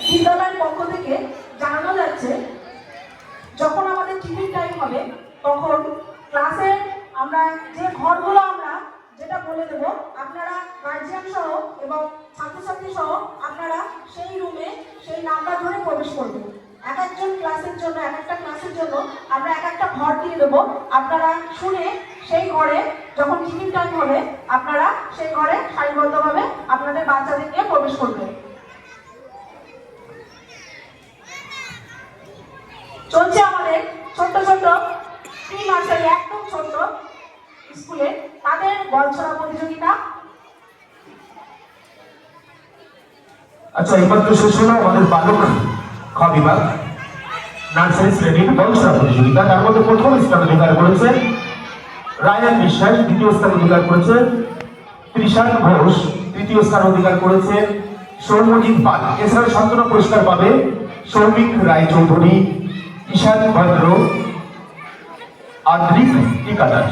বিদ্যালয়ের পক্ষ থেকে জানানো যাচ্ছে যখন আমাদের টিফিন টাইম হবে তখন ক্লাসে আমরা যে ঘরগুলো আমরা যেটা বলে দেব আপনারা গার্জিয়ান সহ এবং ছাত্রছাত্রী সহ আপনারা সেই রুমে সেই নাম্বার ধরে প্রবেশ করবেন। এক একজন ক্লাসের জন্য এক একটা ক্লাসের জন্য আমরা এক একটা ঘর দিয়ে দেবো। আপনারা শুনে সেই ঘরে যখন টিফিন টাইম হবে আপনারা সেই ঘরে সারিবদ্ধভাবে আপনাদের বাচ্চাদের নিয়ে প্রবেশ করবেন। চলছে আমাদের ছোট্ট ছোট্ট প্রি নার্সারি একদম ছোট্ট স্কুলে তাদের বলছড়া প্রতিযোগিতা। আচ্ছা, এবার তো শেষ হলো আমাদের বালক খ বিভাগ নার্সারি শ্রেণীর বলছড়া প্রতিযোগিতা। তার মধ্যে প্রথম স্থান অধিকার করেছে রায়ান বিশ্বাস, দ্বিতীয় স্থান অধিকার করেছে ত্রিশান ঘোষ, তৃতীয় স্থান অধিকার করেছে সৌম্যজিৎ পাল। এছাড়া সান্ত্বনা পুরস্কার পাবে সৌমিক রায়চৌধুরী, ঈশান ভদ্র, আদ্রিক টিকাদার।